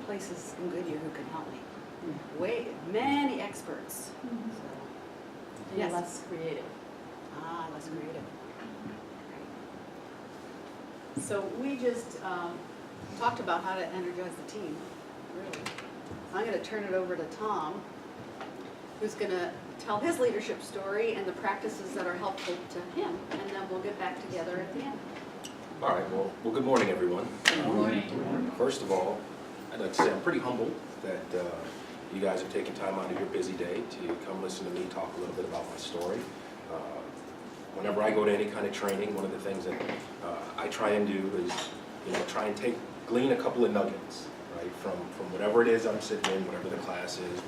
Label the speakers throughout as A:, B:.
A: places in Goodyear who can help me. Many experts. So,
B: Yes. Less creative.
A: Less creative.
B: So we just
A: Talked about how to energize the team, really. I'm going to turn it over to Tom, who's going to tell his leadership story and the practices that are helpful to him, and then we'll get back together at the end.
C: All right, well, good morning, everyone.
B: Good morning.
C: First of all, I'd like to say I'm pretty humbled that you guys have taken time out of your busy day to come listen to me talk a little bit about my story. Whenever I go to any kind of training, one of the things that I try and do is, try and glean a couple of nuggets, right, from whatever it is I'm sitting in, whatever the class is,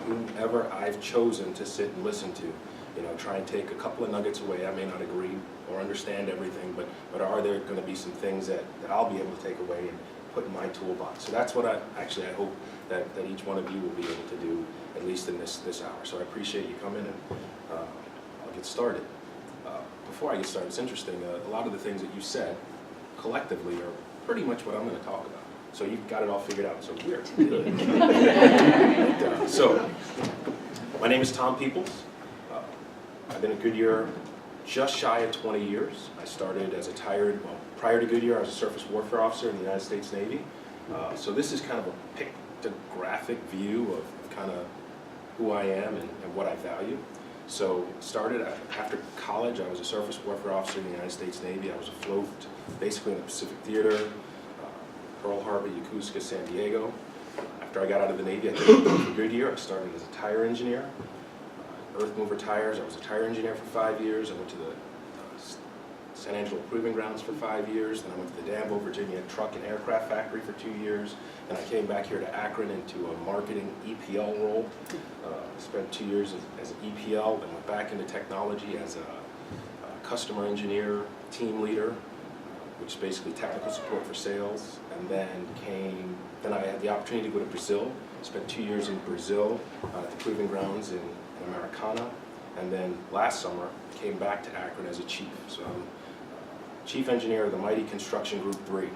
C: whoever I've chosen to sit and listen to. Try and take a couple of nuggets away. I may not agree or understand everything, but are there going to be some things that I'll be able to take away and put in my toolbox? So that's what I hope that each one of you will be able to do, at least in this hour. So I appreciate you coming, and I'll get started. Before I get started, it's interesting, a lot of the things that you said collectively are pretty much what I'm going to talk about. So you've got it all figured out, so we're good. So, my name is Tom Peoples. I've been at Goodyear just shy of 20 years. I started as prior to Goodyear, I was a surface warfare officer in the United States Navy. So this is kind of a pictographic view of kind of who I am and what I value. So started after college, I was a surface warfare officer in the United States Navy. I was afloat basically in the Pacific Theater, Pearl Harbor, Yokosuka, San Diego. After I got out of the Navy, I came to Goodyear. I started as a tire engineer, earth mover tires. I was a tire engineer for 5 years. I went to the San Angelo Proving Grounds for 5 years. Then I went to the Danville, Virginia truck and aircraft factory for 2 years. And I came back here to Akron into a marketing EPL role. Spent 2 years as an EPL, then went back into technology as a customer engineer, team leader, which is basically technical support for sales. And then I had the opportunity to go to Brazil. Spent 2 years in Brazil at the Proving Grounds in Americana. And then last summer, came back to Akron as a chief. So I'm chief engineer of the mighty Construction Group 3,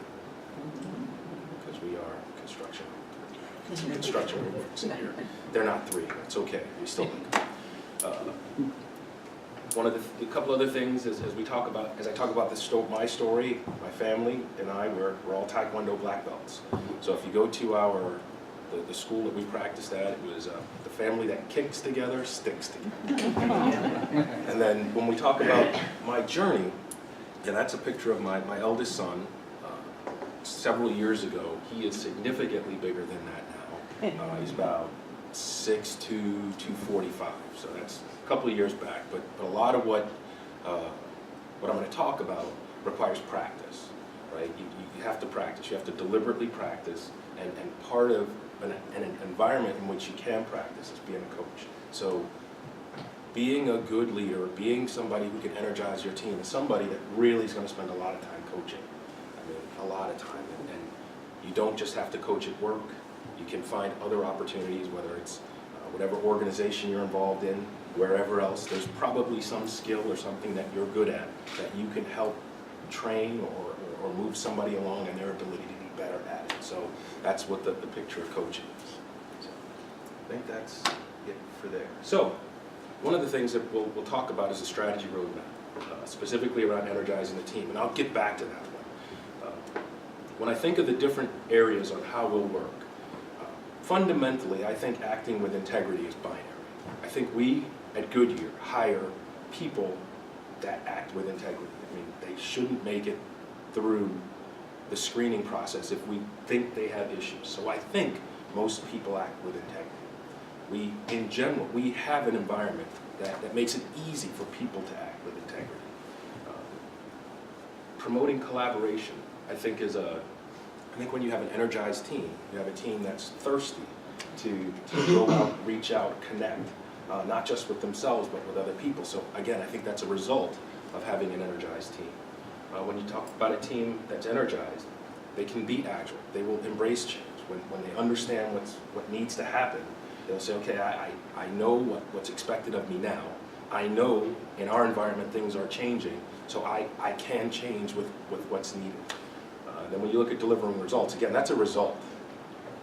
C: because we are construction. Some construction groups in here. They're not 3. That's okay. We still like them. A couple other things as I talk about my story, my family and I, we're all Taekwondo black belts. So if you go to the school that we practiced at, it was the family that kicks together, sticks together. And then when we talk about my journey, and that's a picture of my eldest son several years ago. He is significantly bigger than that now. He's about 6'2", 245, so that's a couple of years back. But a lot of what I'm going to talk about requires practice, right? You have to practice. You have to deliberately practice, and part of an environment in which you can practice is being a coach. So being a good leader, being somebody who can energize your team, is somebody that really is going to spend a lot of time coaching. I mean, a lot of time. And you don't just have to coach at work. You can find other opportunities, whether it's whatever organization you're involved in, wherever else. There's probably some skill or something that you're good at that you can help train or move somebody along in their ability to be better at it. So that's what the picture of coaching is. So I think that's it for there. So one of the things that we'll talk about is the strategy roadmap, specifically around energizing the team, and I'll get back to that one. When I think of the different areas on how we'll work, fundamentally, I think acting with integrity is binary. I think we at Goodyear hire people that act with integrity. I mean, they shouldn't make it through the screening process if we think they have issues. So I think most people act with integrity. In general, we have an environment that makes it easy for people to act with integrity. Promoting collaboration, I think when you have an energized team, you have a team that's thirsty to go out, reach out, connect, not just with themselves, but with other people. So again, I think that's a result of having an energized team. When you talk about a team that's energized, they can be agile. They will embrace change. When they understand what needs to happen, they'll say, okay, I know what's expected of me now. I know in our environment things are changing, so I can change with what's needed. Then when you look at delivering results, again, that's a result.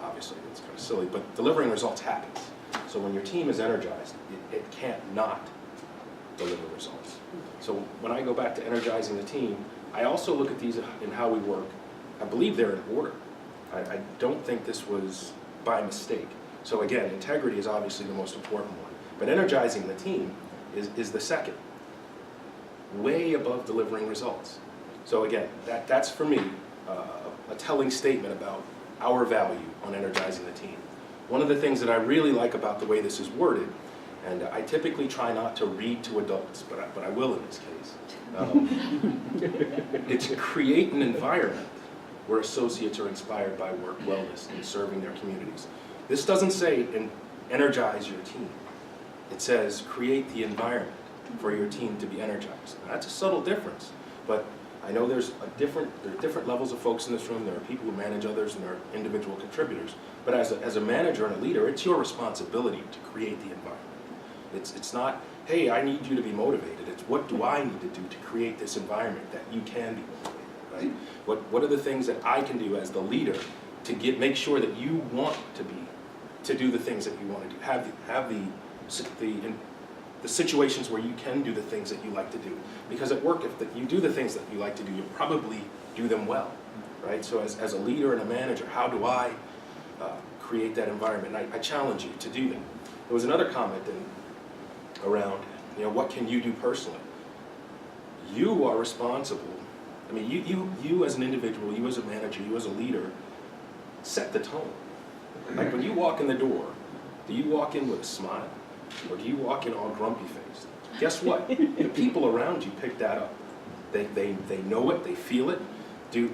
C: Obviously, it's kind of silly, but delivering results happens. So when your team is energized, it can't not deliver results. So when I go back to energizing the team, I also look at these in how we work. I believe they're in order. I don't think this was by mistake. So again, integrity is obviously the most important one, but energizing the team is the second, way above delivering results. So again, that's for me a telling statement about our value on energizing the team. One of the things that I really like about the way this is worded, and I typically try not to read to adults, but I will in this case, it's create an environment where associates are inspired by work wellness and serving their communities. This doesn't say energize your team. It says create the environment for your team to be energized. Now, that's a subtle difference, but I know there are different levels of folks in this room. There are people who manage others and there are individual contributors. But as a manager and a leader, it's your responsibility to create the environment. It's not, hey, I need you to be motivated. It's what do I need to do to create this environment that you can be motivated, right? What are the things that I can do as the leader to make sure that you want to do the things that you want to do, have the situations where you can do the things that you like to do. Because at work, if you do the things that you like to do, you probably do them well, right? So as a leader and a manager, how do I create that environment? And I challenge you to do that. There was another comment around, what can you do personally? You are responsible. I mean, you as an individual, you as a manager, you as a leader, set the tone. Like when you walk in the door, do you walk in with a smile? Or do you walk in all grumpy faced? Guess what? The people around you pick that up. They know it, they feel it.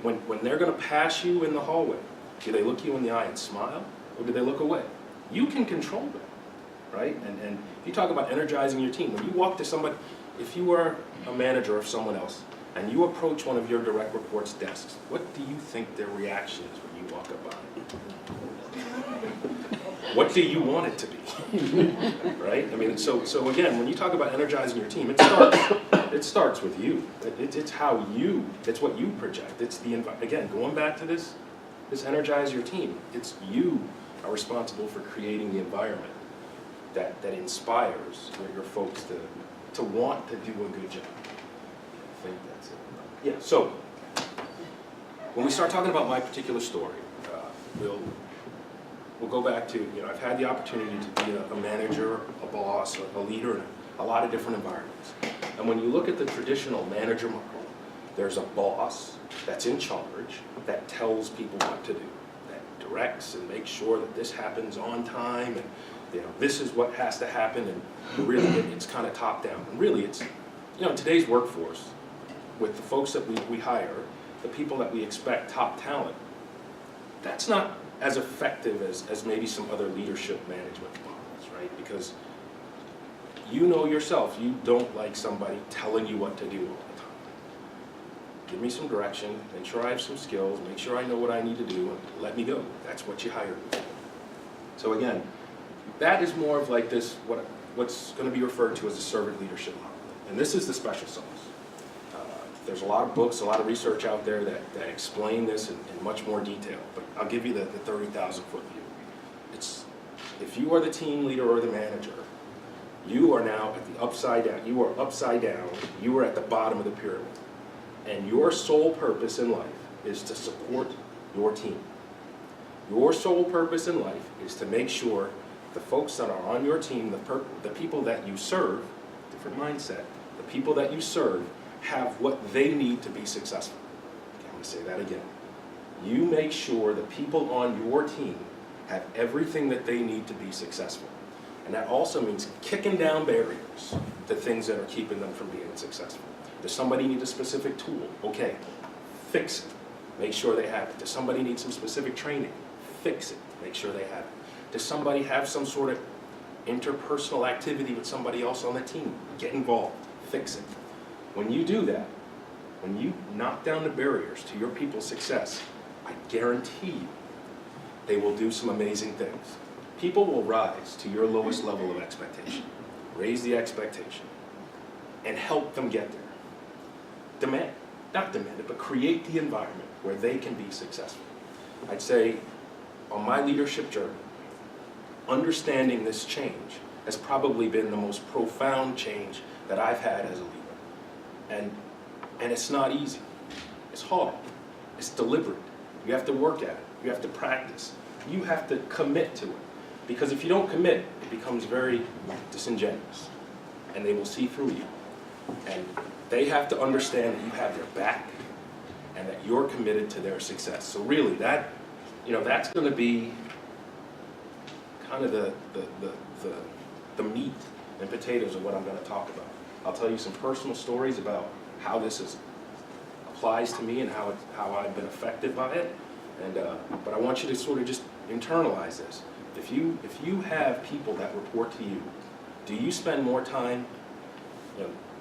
C: When they're going to pass you in the hallway, do they look you in the eye and smile? Or do they look away? You can control that, right? And if you talk about energizing your team, when you walk to somebody, if you are a manager of someone else, and you approach one of your direct reports' desks, what do you think their reaction is when you walk up behind them? What do you want it to be, right? I mean, so again, when you talk about energizing your team, it starts with you. It's how you, it's what you project. It's again, going back to this energize your team. It's you are responsible for creating the environment that inspires your folks to want to do a good job. I think that's it. Yeah, so when we start talking about my particular story, we'll go back to, I've had the opportunity to be a manager, a boss, a leader in a lot of different environments. And when you look at the traditional manager model, there's a boss that's in charge, that tells people what to do, that directs and makes sure that this happens on time, and this is what has to happen, and really it's kind of top down. And really it's, in today's workforce, with the folks that we hire, the people that we expect, top talent, that's not as effective as maybe some other leadership management models, right? Because you know yourself, you don't like somebody telling you what to do all the time. Give me some direction, make sure I have some skills, make sure I know what I need to do, and let me go. That's what you hired me for. So again, that is more of like this, what's going to be referred to as a servant leadership model. And this is the special sauce. There's a lot of books, a lot of research out there that explain this in much more detail, but I'll give you the 30,000-foot view. It's, if you are the team leader or the manager, you are now at the upside down. You are upside down. You are at the bottom of the pyramid. And your sole purpose in life is to support your team. Your sole purpose in life is to make sure the folks that are on your team, the people that you serve, different mindset, the people that you serve have what they need to be successful. Okay, I'm going to say that again. You make sure the people on your team have everything that they need to be successful. And that also means kicking down barriers to things that are keeping them from being successful. Does somebody need a specific tool? Okay, fix it. Make sure they have it. Does somebody need some specific training? Fix it. Make sure they have it. Does somebody have some sort of interpersonal activity with somebody else on the team? Get involved. Fix it. When you do that, when you knock down the barriers to your people's success, I guarantee you they will do some amazing things. People will rise to your lowest level of expectation. Raise the expectation and help them get there. Demand. not demand it, but create the environment where they can be successful. I'd say on my leadership journey, understanding this change has probably been the most profound change that I've had as a leader. And it's not easy. It's hard. It's deliberate. You have to work at it. You have to practice. You have to commit to it. Because if you don't commit, it becomes very disingenuous. And they will see through you. And they have to understand that you have their back and that you're committed to their success. So really, that's going to be kind of the meat and potatoes of what I'm going to talk about. I'll tell you some personal stories about how this applies to me and how I've been affected by it. But I want you to sort of just internalize this. If you have people that report to you, do you spend more time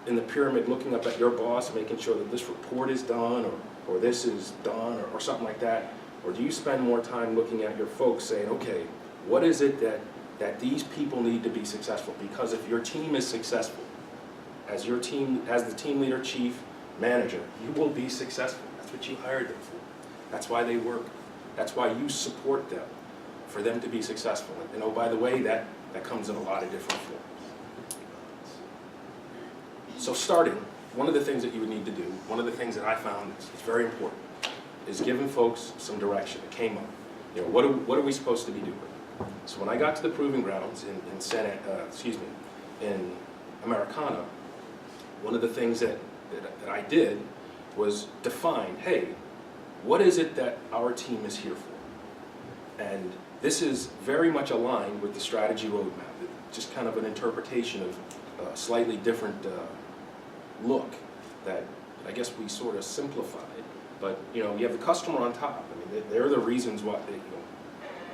C: in the pyramid looking up at your boss, making sure that this report is done or this is done or something like that? Or do you spend more time looking at your folks saying, okay, what is it that these people need to be successful? Because if your team is successful, as the team leader, chief, manager, you will be successful. That's what you hired them for. That's why they work. That's why you support them, for them to be successful. And oh, by the way, that comes in a lot of different forms. So starting, one of the things that you would need to do, one of the things that I found is very important, is giving folks some direction. It came up. What are we supposed to be doing? So when I got to the proving grounds in Americana, one of the things that I did was define, hey, what is it that our team is here for? And this is very much aligned with the strategy roadmap. It's just kind of an interpretation of a slightly different look that I guess we sort of simplified. But you have the customer on top. I mean, they're the reasons why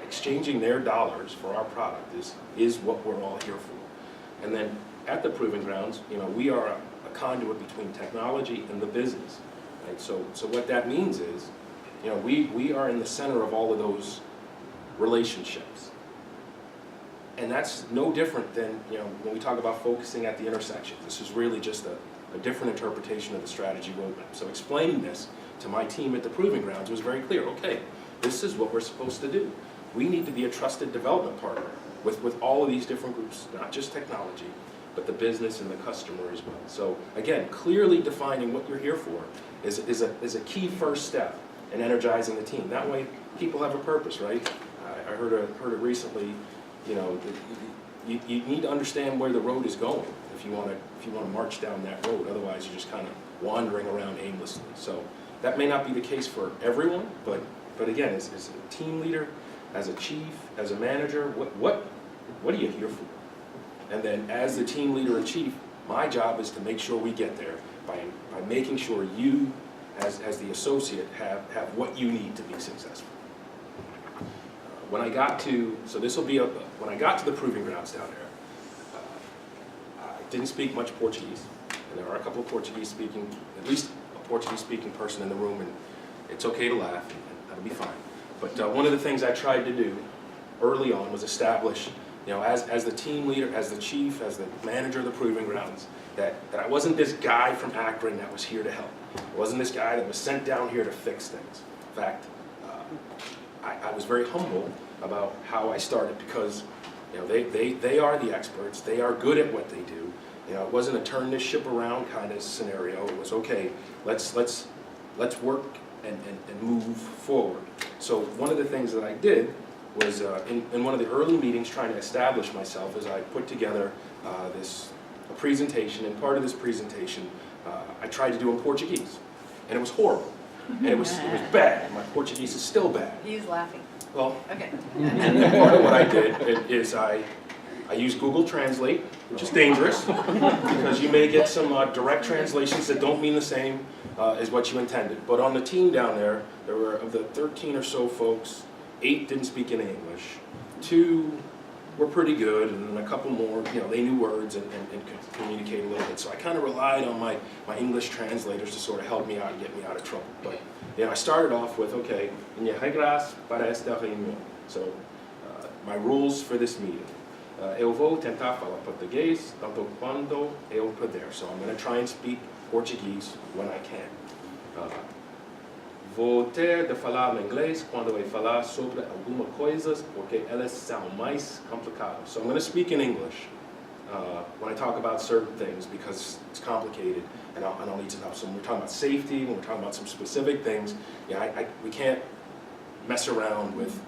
C: exchanging their dollars for our product is what we're all here for. And then at the proving grounds, we are a conduit between technology and the business. Right? So what that means is, we are in the center of all of those relationships. And that's no different than, when we talk about focusing at the intersection. This is really just a different interpretation of the strategy roadmap. So explaining this to my team at the proving grounds was very clear. Okay, this is what we're supposed to do. We need to be a trusted development partner with all of these different groups, not just technology, but the business and the customer as well. So again, clearly defining what you're here for is a key first step in energizing the team. That way, people have a purpose, right? I heard it recently. You need to understand where the road is going if you want to march down that road. Otherwise, you're just kind of wandering around aimlessly. So that may not be the case for everyone, but again, as a team leader, as a chief, as a manager, what are you here for? And then as the team leader and chief, my job is to make sure we get there by making sure you, as the associate, have what you need to be successful. When I got to the proving grounds down there, I didn't speak much Portuguese, and there are a couple of at least a Portuguese-speaking person in the room, and it's okay to laugh, and that'll be fine. But one of the things I tried to do early on was establish, as the team leader, as the chief, as the manager of the proving grounds, that I wasn't this guy from Akron that was here to help. I wasn't this guy that was sent down here to fix things. In fact, I was very humble about how I started because they are the experts. They are good at what they do. It wasn't a turn this ship around kind of scenario. It was okay. Let's work and move forward. So one of the things that I did was in one of the early meetings trying to establish myself is I put together a presentation, and part of this presentation I tried to do in Portuguese, and it was horrible, and it was bad. My Portuguese is still bad.
A: He's laughing.
C: Well,
A: Okay.
C: and part of what I did is I used Google Translate, which is dangerous because you may get some direct translations that don't mean the same as what you intended. But on the team down there were, of the 13 or so folks, 8 didn't speak any English, 2 were pretty good, and then a couple more, they knew words and could communicate a little bit. So I kind of relied on my English translators to sort of help me out and get me out of trouble. But I started off with, okay, minhas regras para esta reunião. So my rules for this meeting. Eu vou tentar falar português tanto quando eu puder. So I'm going to try and speak Portuguese when I can. Vou ter de falar em inglês quando eu falar sobre algumas coisas porque elas são mais complicadas. So I'm going to speak in English when I talk about certain things because it's complicated and I'll need to know. So when we're talking about safety, when we're talking about some specific things, yeah, we can't mess around with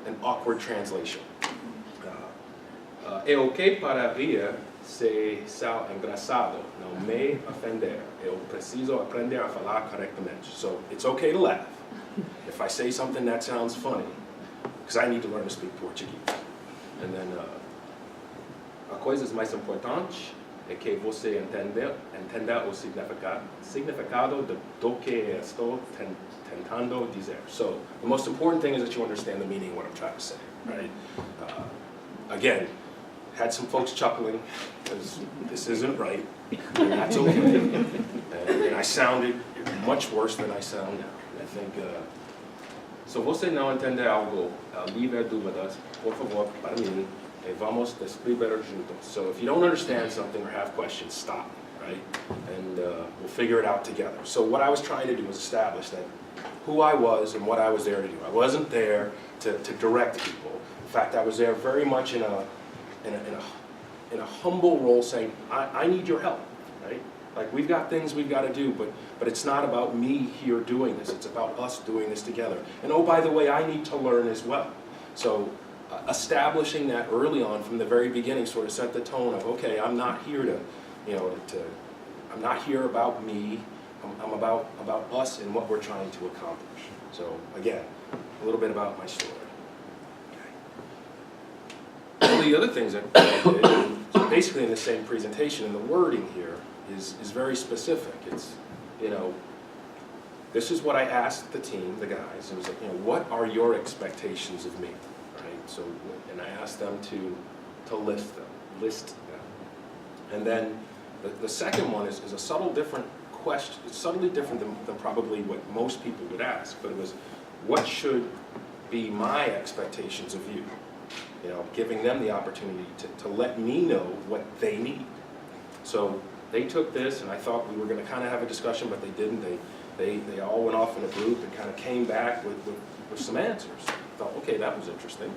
C: an awkward translation. É ok para rir se são engraçado, não me ofender. Eu preciso aprender a falar corretamente. So it's okay to laugh if I say something that sounds funny, because I need to learn to speak Portuguese. And then a coisa mais importante é que você entenda o significado do que estou tentando dizer. So the most important thing is that you understand the meaning of what I'm trying to say, right? Again, had some folks chuckling because this isn't right, and that's okay. And I sounded much worse than I sound now. I think, so você não entender algo, livre dúvidas, por favor, para mim, e vamos descrever juntos. So if you don't understand something or have questions, stop, right? And we'll figure it out together. So what I was trying to do was establish that who I was and what I was there to do. I wasn't there to direct people. In fact, I was there very much in a humble role saying, I need your help, right? Like we've got things we've got to do, but it's not about me here doing this, it's about us doing this together. And oh, by the way, I need to learn as well. So establishing that early on from the very beginning sort of set the tone of, okay, I'm not here I'm not here about me, I'm about us and what we're trying to accomplish. So again, a little bit about my story. One of the other things that I did, so basically in the same presentation, and the wording here is very specific. It's, this is what I asked the team, the guys. It was like, what are your expectations of me, right? So, and I asked them to list them. And then the second one is a subtle different question. It's subtly different than probably what most people would ask, but it was, what should be my expectations of you? Giving them the opportunity to let me know what they need. So they took this, and I thought we were going to kind of have a discussion, but they didn't. They all went off in a group and kind of came back with some answers. I thought, okay, that was interesting.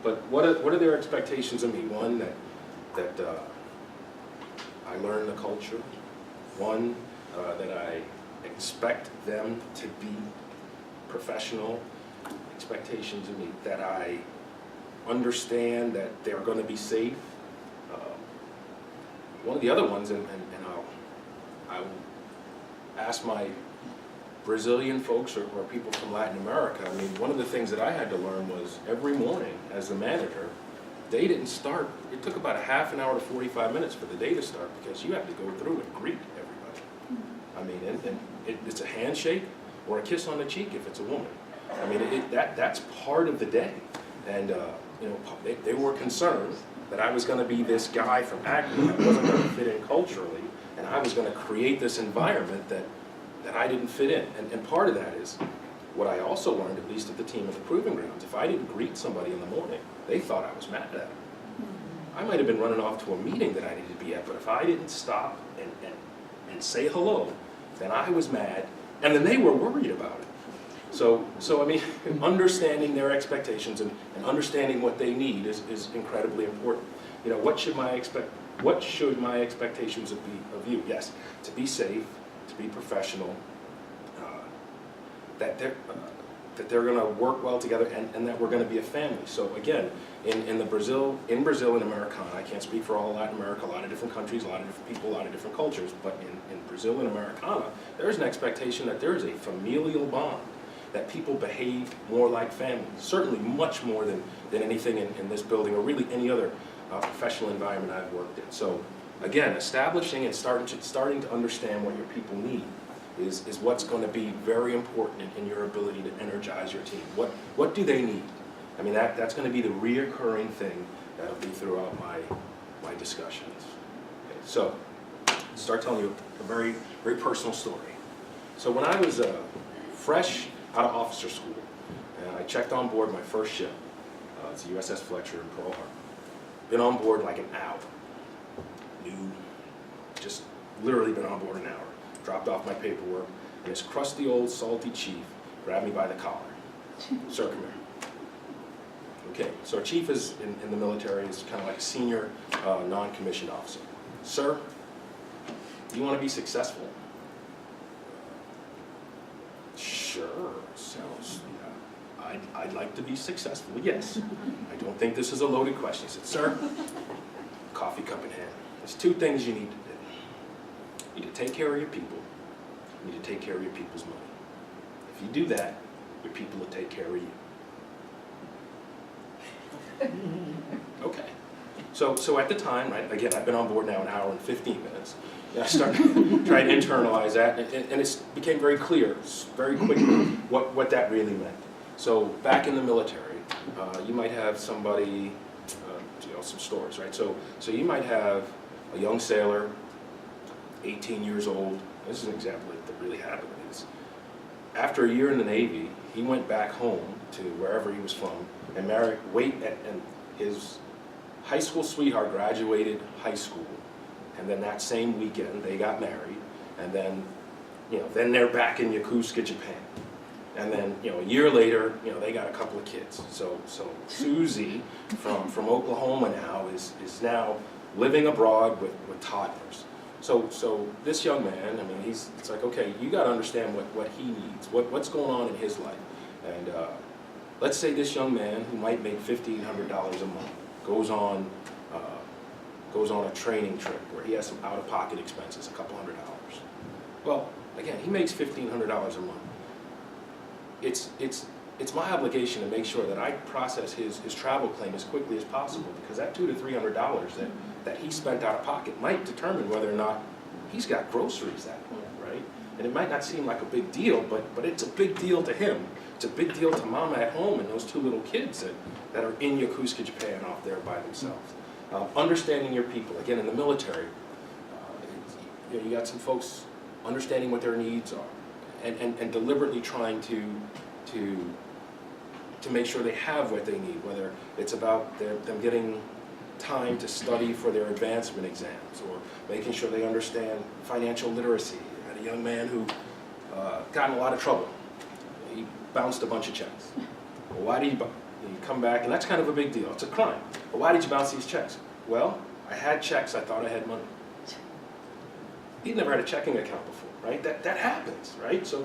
C: But what are their expectations of me? One, that I learn the culture. One, that I expect them to be professional. Expectations of me, that I understand that they're going to be safe. One of the other ones, and I'll ask my Brazilian folks or people from Latin America, I mean, one of the things that I had to learn was every morning as the manager, day didn't start. It took about a half an hour to 45 minutes for the day to start because you have to go through and greet everybody. I mean, it's a handshake or a kiss on the cheek if it's a woman. I mean, that's part of the day. And they were concerned that I was going to be this guy from Akron that wasn't going to fit in culturally, and I was going to create this environment that I didn't fit in. And part of that is what I also learned, at least at the team at the Proving Grounds. If I didn't greet somebody in the morning, they thought I was mad at them. I might have been running off to a meeting that I needed to be at, but if I didn't stop and say hello, then I was mad, and then they were worried about it. So I mean, understanding their expectations and understanding what they need is incredibly important. What should my expectations of you? Yes, to be safe, to be professional, that they're going to work well together, and that we're going to be a family. So again, in Brazil and Americana, I can't speak for all Latin America, a lot of different countries, a lot of different people, a lot of different cultures, but in Brazil and Americana, there's an expectation that there is a familial bond, that people behave more like family, certainly much more than anything in this building or really any other professional environment I've worked in. So again, establishing and starting to understand what your people need is what's going to be very important in your ability to energize your team. What do they need? I mean, that's going to be the reoccurring thing that'll be throughout my discussions. Okay, so start telling you a very, very personal story. So when I was fresh out of officer school, and I checked on board my first ship. It's the USS Fletcher in Pearl Harbor. Been on board like an hour. New, just literally been on board an hour. Dropped off my paperwork, and this crusty old salty chief grabbed me by the collar. Sir, come here. Okay, so our chief is in the military, is kind of like a senior non-commissioned officer. Sir, you want to be successful? Sure, sounds, yeah. I'd like to be successful, yes. I don't think this is a loaded question. He said, sir, coffee cup in hand. There's two things you need to do. You need to take care of your people. You need to take care of your people's money. If you do that, your people will take care of you. Okay. So at the time, right, again, I've been on board now an hour and 15 minutes. And I started trying to internalize that, and it became very clear, very quickly, what that really meant. So back in the military, you might have somebody, some stories, right? So you might have a young sailor, 18 years old. This is an example that really happened. After a year in the Navy, he went back home to wherever he was from and married, and his high school sweetheart graduated high school. And then that same weekend, they got married. And then, then they're back in Yokosuka, Japan. And then, a year later, they got a couple of kids. So Susie from Oklahoma now is now living abroad with toddlers. So this young man, it's like, okay, you got to understand what he needs, what's going on in his life. And let's say this young man who might make $1,500 a month goes on a training trip where he has some out-of-pocket expenses, a couple $100. Well, again, he makes $1,500 a month. It's my obligation to make sure that I process his travel claim as quickly as possible, because that $200 to $300 that he spent out of pocket might determine whether or not he's got groceries that month, right? And it might not seem like a big deal, but it's a big deal to him. It's a big deal to mama at home and those two little kids that are in Yokosuka, Japan, off there by themselves. Understanding your people, again, in the military, you got some folks understanding what their needs are and deliberately trying to make sure they have what they need, whether it's about them getting time to study for their advancement exams or making sure they understand financial literacy. I had a young man who got in a lot of trouble. He bounced a bunch of checks. Well, why did you come back? And that's kind of a big deal. It's a crime. But why did you bounce these checks? Well, I had checks. I thought I had money. He'd never had a checking account before, right? That happens, right? So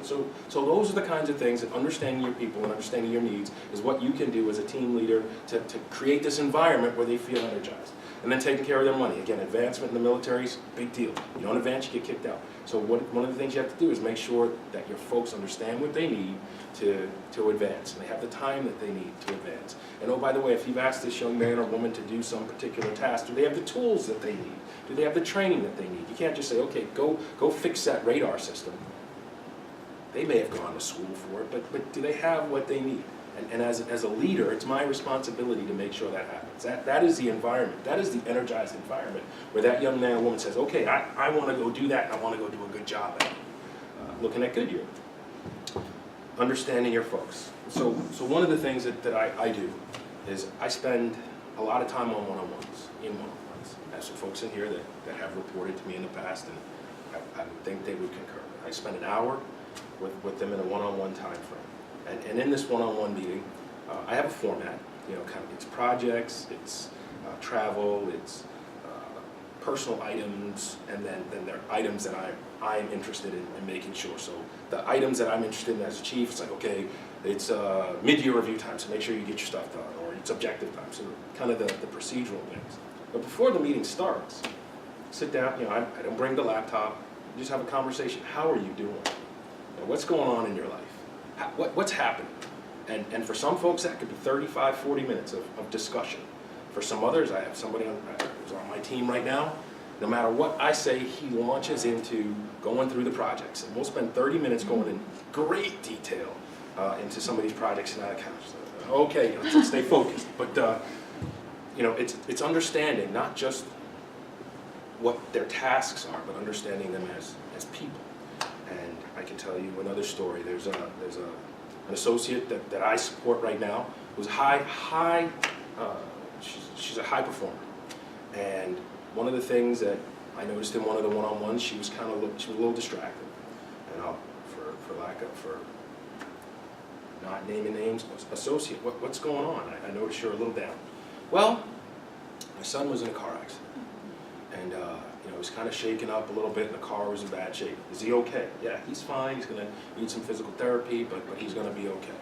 C: those are the kinds of things that understanding your people and understanding your needs is what you can do as a team leader to create this environment where they feel energized. And then taking care of their money. Again, advancement in the military is a big deal. You don't advance, you get kicked out. So one of the things you have to do is make sure that your folks understand what they need to advance, and they have the time that they need to advance. And oh, by the way, if you've asked this young man or woman to do some particular task, do they have the tools that they need? Do they have the training that they need? You can't just say, okay, go fix that radar system. They may have gone to school for it, but do they have what they need? And as a leader, it's my responsibility to make sure that happens. That is the environment. That is the energized environment where that young man or woman says, okay, I want to go do that, and I want to go do a good job at it. Looking at Goodyear. Understanding your folks. So one of the things that I do is I spend a lot of time on one-on-ones, I have some folks in here that have reported to me in the past, and I would think they would concur. I spend an hour with them in a one-on-one time frame. And in this one-on-one meeting, I have a format, it's projects, it's travel, it's personal items, and then there are items that I'm interested in making sure. So the items that I'm interested in as a chief, it's like, okay, it's mid-year review time, so make sure you get your stuff done, or it's objective time, so kind of the procedural things. But before the meeting starts, sit down, I don't bring the laptop, just have a conversation. How are you doing? What's going on in your life? What's happening? And for some folks, that could be 35, 40 minutes of discussion. For some others, I have somebody who's on my team right now. No matter what I say, he launches into going through the projects. And we'll spend 30 minutes going in great detail into some of these projects and that kind of stuff. Okay, let's stay focused. But, it's understanding not just what their tasks are, but understanding them as people. And I can tell you another story. There's an associate that I support right now who's she's a high performer. And one of the things that I noticed in one of the one-on-ones, she was a little distracted. And for not naming names, associate, what's going on? I noticed you're a little down. Well, my son was in a car accident. And he was kind of shaken up a little bit, and the car was in bad shape. Is he okay? Yeah, he's fine. He's going to need some physical therapy, but he's going to be okay.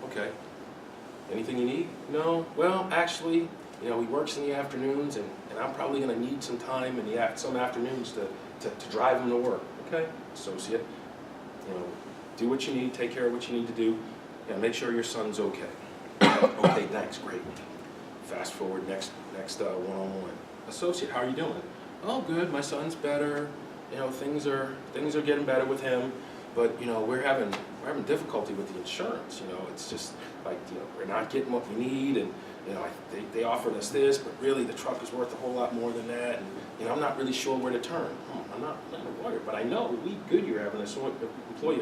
C: Okay. Anything you need? No. Well, actually, he works in the afternoons, and I'm probably going to need some time in some afternoons to drive him to work. Okay, associate. Do what you need, take care of what you need to do, and make sure your son's okay. Okay, thanks, great. Fast forward, next one-on-one. Associate, how are you doing? Oh, good, my son's better. Things are getting better with him, but we're having difficulty with the insurance. It's just like we're not getting what we need, and they offered us this, but really the truck is worth a whole lot more than that, and I'm not really sure where to turn. I'm not a lawyer, but I know we Goodyear have an employee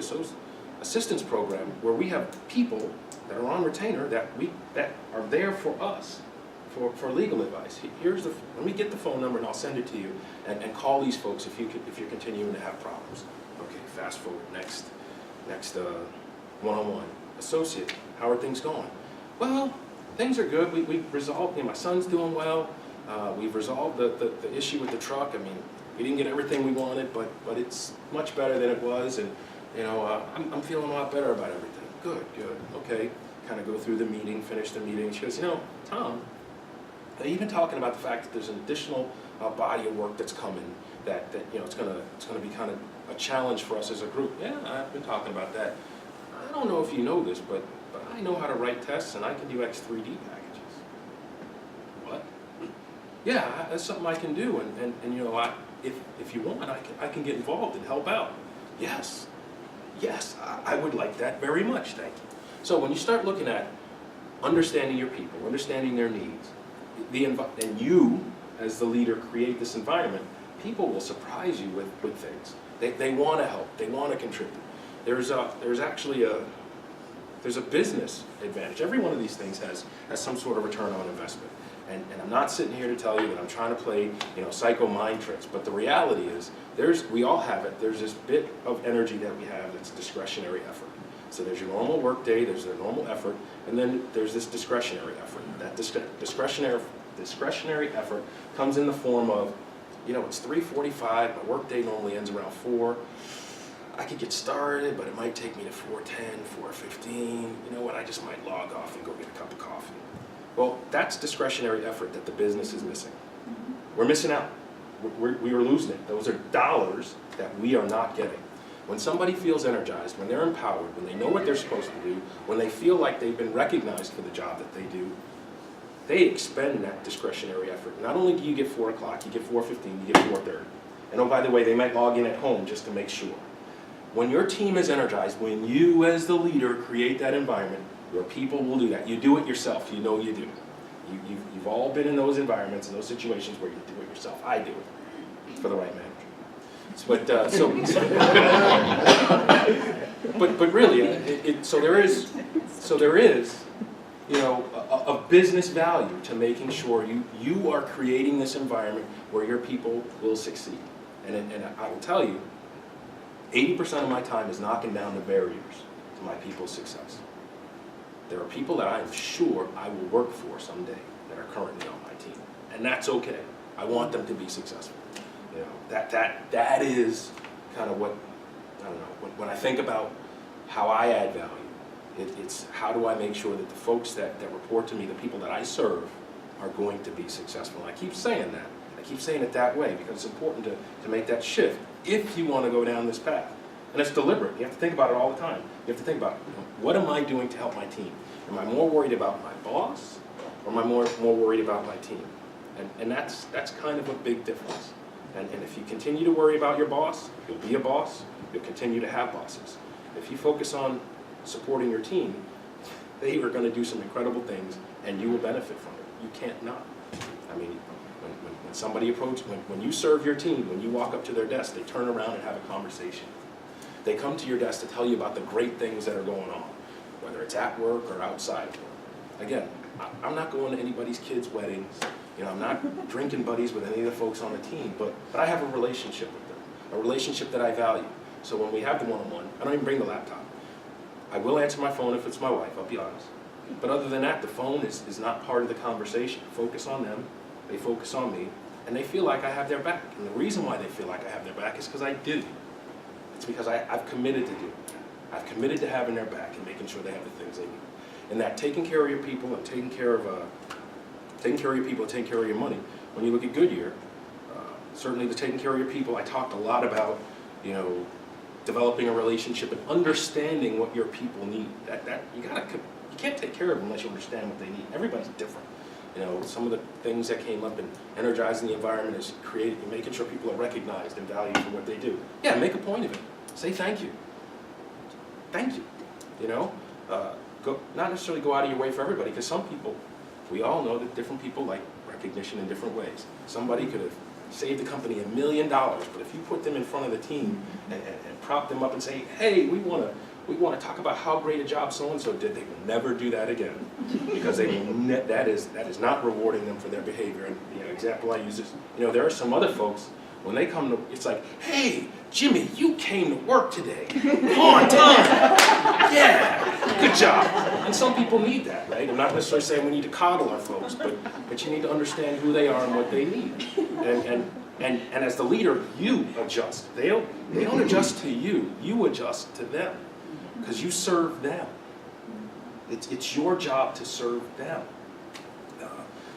C: assistance program where we have people that are on retainer that are there for us. For legal advice. Let me get the phone number and I'll send it to you, and call these folks if you're continuing to have problems. Okay, fast forward, next one-on-one. Associate, how are things going? Well, things are good. We've resolved, my son's doing well. We've resolved the issue with the truck. I mean, we didn't get everything we wanted, but it's much better than it was, and I'm feeling a lot better about everything. Good. Okay, kind of go through the meeting, finish the meeting. She goes, Tom, even talking about the fact that there's an additional body of work that's coming, that it's gonna be kind of a challenge for us as a group. Yeah, I've been talking about that. I don't know if you know this, but I know how to write tests, and I can do X3D packages. What? Yeah, that's something I can do, and if you want, I can get involved and help out. Yes, I would like that very much, thank you. So when you start looking at understanding your people, understanding their needs, and you, as the leader, create this environment, people will surprise you with things. They want to help. They want to contribute. There's actually a business advantage. Every one of these things has some sort of return on investment. And I'm not sitting here to tell you that I'm trying to play psycho mind tricks. But the reality is, we all have it. There's this bit of energy that we have that's discretionary effort. So there's your normal work day, there's their normal effort, and then there's this discretionary effort. That discretionary effort comes in the form of, it's 3:45, my work day normally ends around 4. I could get started, but it might take me to 4:10, 4:15. You know what, I just might log off and go get a cup of coffee. Well, that's discretionary effort that the business is missing. We're missing out. We are losing it. Those are dollars that we are not getting. When somebody feels energized, when they're empowered, when they know what they're supposed to do, when they feel like they've been recognized for the job that they do, they expend that discretionary effort. Not only do you get 4 o'clock, you get 4:15, you get 4:30. And oh, by the way, they might log in at home just to make sure. When your team is energized, when you as the leader create that environment, your people will do that. You do it yourself, you know you do. You've all been in those environments, in those situations where you do it yourself. I do it for the right manager. But but really, so there is a business value to making sure you are creating this environment where your people will succeed. And I will tell you, 80% of my time is knocking down the barriers to my people's success. There are people that I am sure I will work for someday that are currently on my team, and that's okay. I want them to be successful. That is kind of what, I don't know, when I think about how I add value, it's how do I make sure that the folks that report to me, the people that I serve, are going to be successful. And I keep saying that. I keep saying it that way because it's important to make that shift if you want to go down this path. And it's deliberate. You have to think about it all the time. You have to think about, what am I doing to help my team? Am I more worried about my boss, or am I more worried about my team? And that's kind of a big difference. And if you continue to worry about your boss, you'll be a boss, you'll continue to have bosses. If you focus on supporting your team, they are going to do some incredible things, and you will benefit from it. You can't not. I mean, when somebody approaches, when you serve your team, when you walk up to their desk, they turn around and have a conversation. They come to your desk to tell you about the great things that are going on, whether it's at work or outside work. Again, I'm not going to anybody's kids' weddings. You know, I'm not drinking buddies with any of the folks on the team, but I have a relationship with them, a relationship that I value. So when we have the one-on-one, I don't even bring the laptop. I will answer my phone if it's my wife, I'll be honest. But other than that, the phone is not part of the conversation. I focus on them, they focus on me, and they feel like I have their back. And the reason why they feel like I have their back is because I do. It's because I've committed to doing that. I've committed to having their back and making sure they have the things they need. And that taking care of your people and taking care of your people and taking care of your money, when you look at Goodyear, certainly the taking care of your people, I talked a lot about, you know, developing a relationship and understanding what your people need. You can't take care of them unless you understand what they need. Everybody's different. You know, some of the things that came up in energizing the environment is making sure people are recognized and valued for what they do. Yeah, make a point of it. Say thank you. Thank you. You know, not necessarily go out of your way for everybody, because some people, we all know that different people like recognition in different ways. Somebody could have saved the company $1 million, but if you put them in front of the team and prop them up and say, hey, we want to talk about how great a job so-and-so did, they will never do that again, because that is not rewarding them for their behavior. And the example I use is, you know, there are some other folks, when they come to, it's like, hey, Jimmy, you came to work today. On time. Yeah, good job. And some people need that, right? I'm not necessarily saying we need to coddle our folks, but you need to understand who they are and what they need. And as the leader, you adjust. They don't adjust to you. You adjust to them, because you serve them. It's your job to serve them.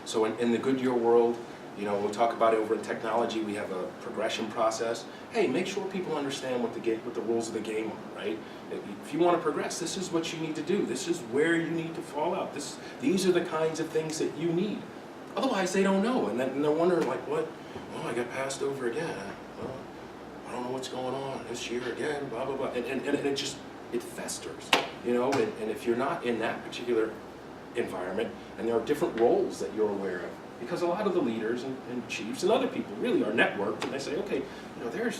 C: So in the Goodyear world, you know, when we talk about it over in technology, we have a progression process. Hey, make sure people understand what the rules of the game are, right? If you want to progress, this is what you need to do. This is where you need to fall out. These are the kinds of things that you need. Otherwise, they don't know, and then they're wondering, like, what? Oh, I got passed over again. Well, I don't know what's going on this year again, blah, blah, blah. And it festers, you know, and if you're not in that particular environment, and there are different roles that you're aware of, because a lot of the leaders and chiefs and other people really are networked, and they say, okay, you know,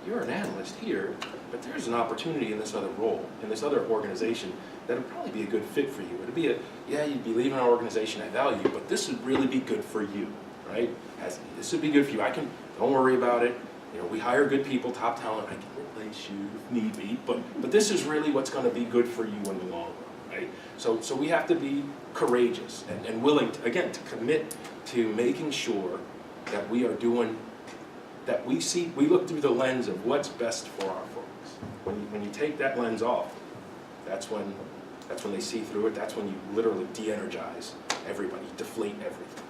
C: you're an analyst here, but there's an opportunity in this other role, in this other organization, that would probably be a good fit for you. It'd be you'd be leaving an organization I value, but this would really be good for you, right? This would be good for you. Don't worry about it. You know, we hire good people, top talent. I can replace you if need be, but this is really what's going to be good for you in the long run, right? So we have to be courageous and willing to, again, to commit to making sure that we are doing, that we look through the lens of what's best for our folks. When you take that lens off, that's when they see through it. That's when you literally de-energize everybody, deflate everything.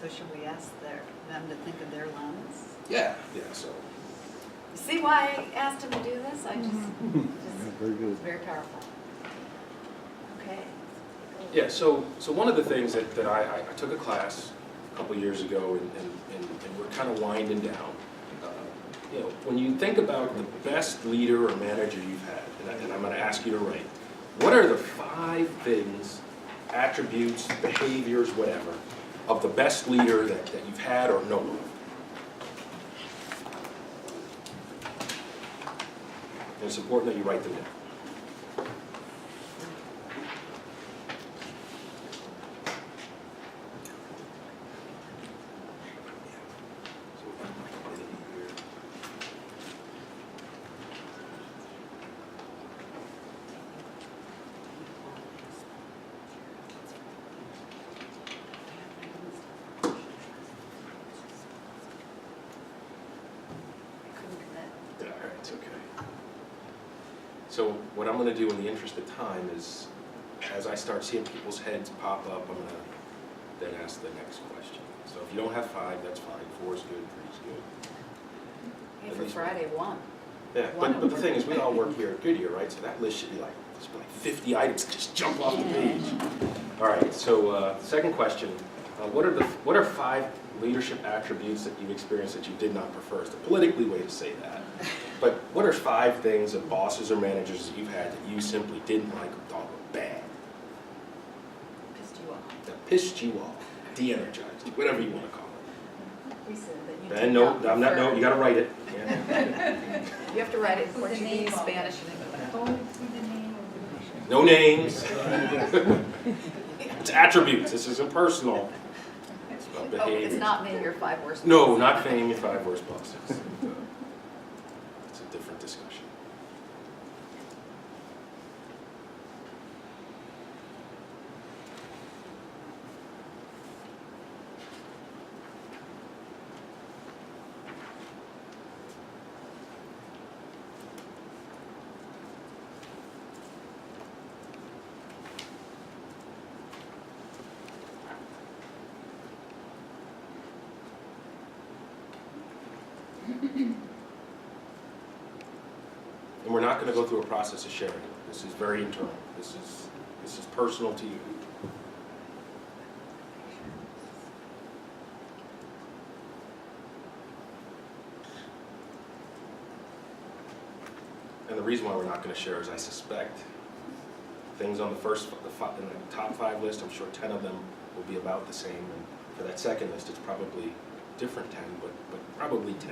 D: So should we ask them to think of their lens?
C: Yeah, so.
D: You see why I asked him to do this? I just
E: Very good.
D: it's very powerful. Okay.
C: Yeah, so one of the things that I took a class a couple years ago, and we're kind of winding down. You know, when you think about the best leader or manager you've had, and I'm going to ask you to rate, what are the 5 things, attributes, behaviors, whatever, of the best leader that you've had or know of? And it's important that you write them down. It's okay. So what I'm going to do in the interest of time is, as I start seeing people's heads pop up, I'm going to then ask the next question. So if you don't have 5, that's fine. 4 is good, 3 is good.
D: Hey, for Friday, 1.
C: Yeah, but the thing is, we all work here at Goodyear, right? So that list should be like 50 items that just jump off the page. All right, so second question. What are 5 leadership attributes that you've experienced that you did not prefer? It's the politically way to say that. But what are 5 things of bosses or managers that you've had that you simply didn't like or thought were bad?
D: Pissed you off.
C: That pissed you off, de-energized you, whatever you want to call it.
D: We said that you
C: And
D: did
C: no,
D: not
C: I'm not, no,
D: prefer.
C: you got to write it. Yeah.
D: You have to write it in
B: Put the name
D: Portuguese,
B: on it.
D: Spanish, and English.
C: No names. It's attributes. This isn't personal.
D: Oh,
C: behaviors.
D: it's not me, your 5 worst.
C: No, not fame your 5 worst bosses. It's a different discussion. And we're not going to go through a process of sharing. This is very internal. This is personal to you. And the reason why we're not going to share is I suspect things on the in the top 5 list, I'm sure 10 of them will be about the same. And for that second list, it's probably different 10, but probably 10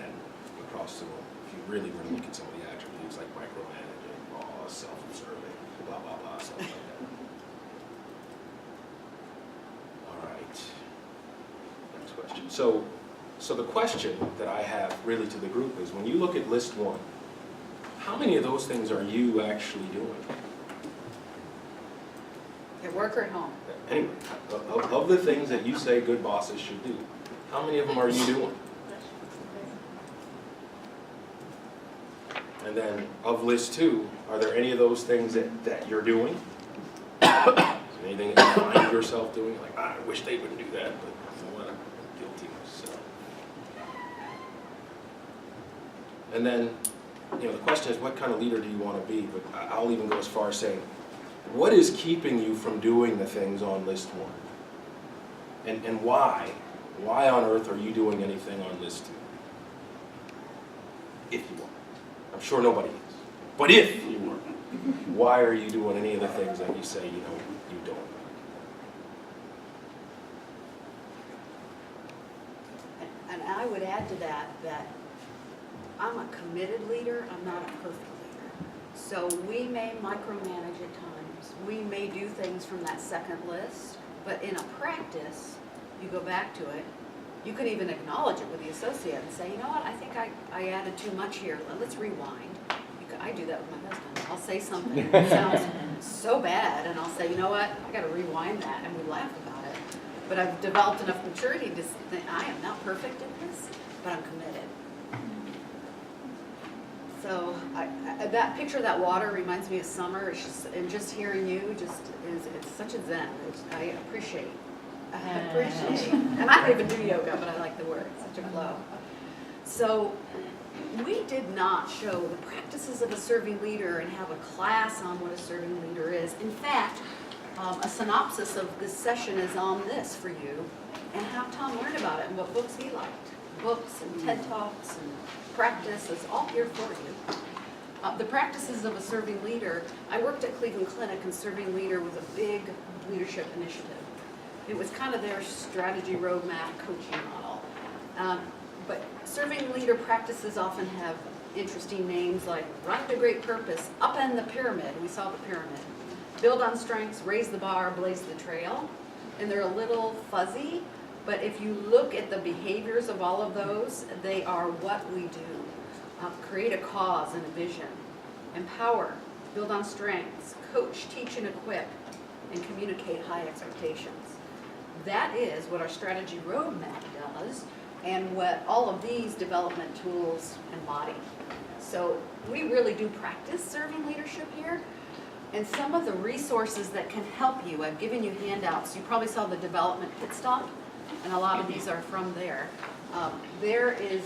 C: across the board. If you really look at some of the attributes like micromanaging, self-observing, blah, blah, blah, stuff like that. All right. Next question. So the question that I have really to the group is, when you look at list 1, how many of those things are you actually doing?
A: At work or at home?
C: Anyway, of the things that you say good bosses should do, how many of them are you doing? And then of list 2, are there any of those things that you're doing? Anything that you find yourself doing? Like, I wish they wouldn't do that, but you know what, I'm guilty. So. And then, the question is, what kind of leader do you want to be? But I'll even go as far as saying, what is keeping you from doing the things on list 1? And why? Why on earth are you doing anything on list 2? If you are. I'm sure nobody is. But if you are, why are you doing any of the things that you say you don't?
A: And I would add to that I'm a committed leader, I'm not a perfect leader. So we may micromanage at times. We may do things from that second list, but in a practice, you go back to it. You could even acknowledge it with the associate and say, you know what, I think I added too much here. Let's rewind. I do that with my husband. I'll say something that sounds so bad, and I'll say, you know what, I got to rewind that, and we laugh about it. But I've developed enough maturity to think I am not perfect in this, but I'm committed. So that picture of that water reminds me of summer. And just hearing you it's such a zen. I appreciate. And I don't even do yoga, but I like the word. It's such a flow. So we did not show the practices of a serving leader and have a class on what a serving leader is. In fact, a synopsis of this session is on this for you, and how Tom learned about it and what books he liked. Books and TED Talks and practice is all here for you. The practices of a serving leader, I worked at Cleveland Clinic, and serving leader was a big leadership initiative. It was kind of their strategy roadmap coaching model. But serving leader practices often have interesting names like run to great purpose, upend the pyramid, we saw the pyramid, build on strengths, raise the bar, blaze the trail. And they're a little fuzzy, but if you look at the behaviors of all of those, they are what we do. Create a cause and a vision, empower, build on strengths, coach, teach, and equip, and communicate high expectations. That is what our strategy roadmap does, and what all of these development tools embody. So we really do practice serving leadership here. And some of the resources that can help you, I've given you handouts. You probably saw the development pit stop, and a lot of these are from there. There is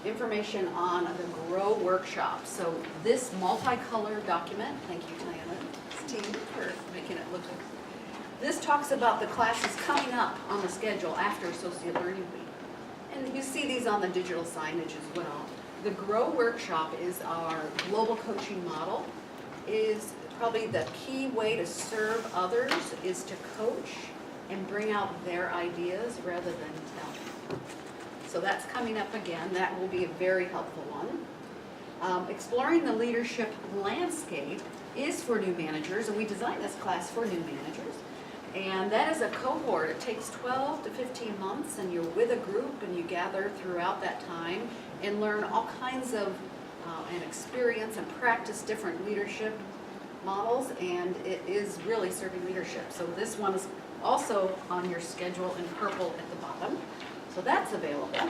A: information on the GROW workshop. So this multicolored document, thank you, Diana's team, for making it look like. This talks about the classes coming up on the schedule after Associate Learning Week. And you see these on the digital signage as well. The GROW workshop is our global coaching model. Is probably the key way to serve others is to coach and bring out their ideas rather than tell. So that's coming up again. That will be a very helpful one. Exploring the leadership landscape is for new managers, and we designed this class for new managers. And that is a cohort. It takes 12 to 15 months, and you're with a group, and you gather throughout that time and learn all kinds of and experience and practice different leadership models, and it is really serving leadership. So this one is also on your schedule in purple at the bottom. So that's available.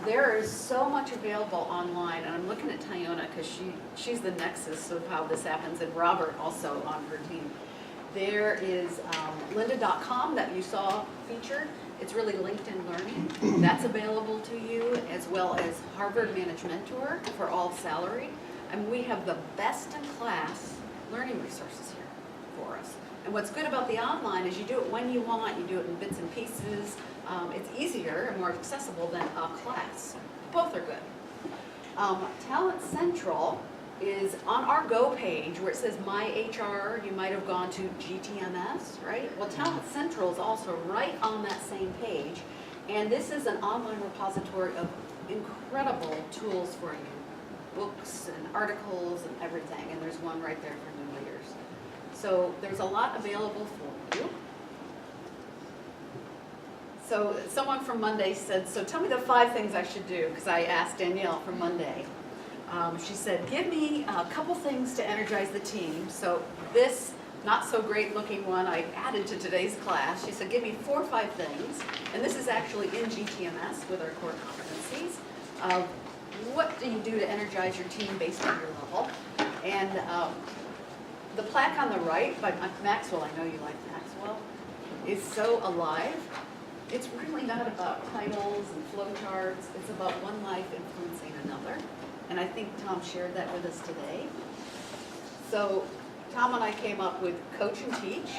A: There is so much available online, and I'm looking at Tyona because she's the nexus of how this happens, and Robert also on her team. There is lynda.com that you saw featured. It's really LinkedIn Learning. That's available to you, as well as Harvard Manage Mentor for all salaried. And we have the best-in-class learning resources here for us. And what's good about the online is you do it when you want, you do it in bits and pieces. It's easier and more accessible than a class. Both are good. Talent Central is on our Go page where it says My HR. You might have gone to GTMS, right? Well, Talent Central is also right on that same page. And this is an online repository of incredible tools for you. Books and articles and everything. And there's one right there for new leaders. So there's a lot available for you. So someone from Monday said, so tell me the 5 things I should do, because I asked Danielle from Monday. She said, give me a couple things to energize the team. So this not so great looking one I added to today's class. She said, give me 4 or 5 things. And this is actually in GTMS with our core competencies of what do you do to energize your team based on your level. And the plaque on the right by Maxwell, I know you like Maxwell, is so alive. It's really not about titles and flowcharts. It's about one life influencing another. And I think Tom shared that with us today. So Tom and I came up with coach and teach,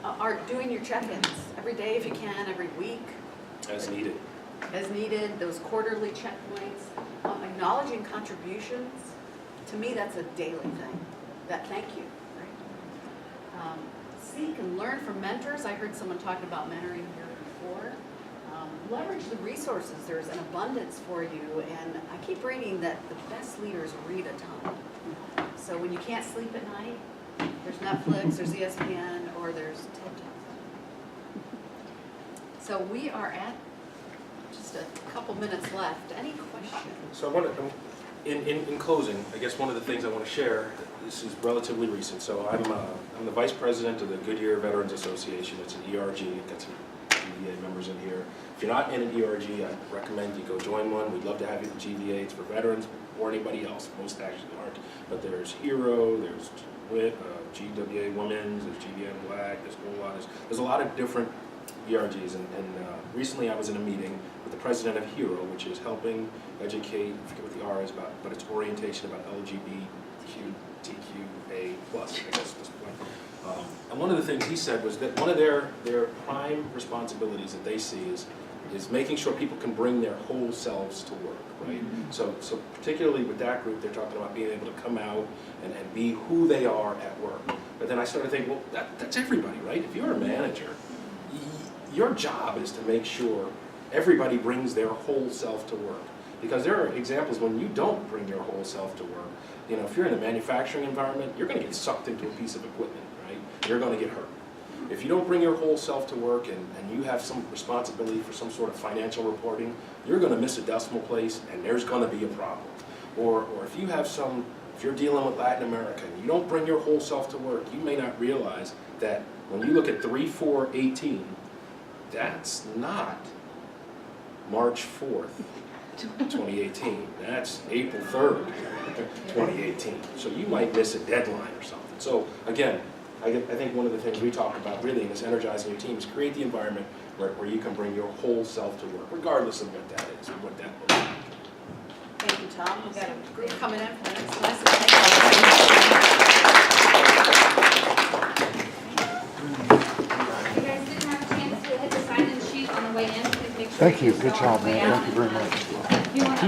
A: are doing your check-ins every day if you can, every week.
C: As needed.
A: As needed, those quarterly checkpoints, acknowledging contributions. To me, that's a daily thing. That thank you, right? Seek and learn from mentors. I heard someone talking about mentoring here before. Leverage the resources. There's an abundance for you, and I keep reading that the best leaders read a ton. So when you can't sleep at night, there's Netflix, there's ESPN, or there's TED Talks. So we are at just a couple minutes left. Any questions?
C: So I want to, in closing, I guess one of the things I want to share, this is relatively recent. So I'm the vice president of the Goodyear Veterans Association. It's an ERG. I've got some GVA members in here. If you're not in an ERG, I recommend you go join one. We'd love to have you at the GVA. It's for veterans or anybody else. Most actually aren't. But there's HERO, there's GWA Women's, there's GVN Black, there's a whole lot. There's a lot of different ERGs. And recently I was in a meeting with the president of HERO, which is helping educate, I forget what the R is about, but it's orientation about LGBTQA+, I guess at this point. And one of the things he said was that one of their prime responsibilities that they see is making sure people can bring their whole selves to work, right? Mm-hmm. So particularly with that group, they're talking about being able to come out and be who they are at work. But then I started thinking, well, that's everybody, right? If you're a manager, your job is to make sure everybody brings their whole self to work. Because there are examples when you don't bring your whole self to work. You know, if you're in a manufacturing environment, you're going to get sucked into a piece of equipment, right? You're going to get hurt. If you don't bring your whole self to work and you have some responsibility for some sort of financial reporting, you're going to miss a decimal place and there's going to be a problem. Or if you have if you're dealing with Latin America and you don't bring your whole self to work, you may not realize that when you look at 3/4/18, that's not March 4th, 2018. That's April 3rd, 2018. So you might miss a deadline or something. So again, I think one of the things we talk about really in this energizing your team is create the environment where you can bring your whole self to work, regardless of what that is and what that looks like.
A: Thank you, Tom. We've got a group coming in for the next lesson.
E: You guys didn't have a chance to hit the sign-in sheet on the way in. Please make sure
F: Thank you.
E: do
F: Good
E: so on
F: job,
E: the way
F: man.
E: out.
F: Thank you very much.
E: If you want to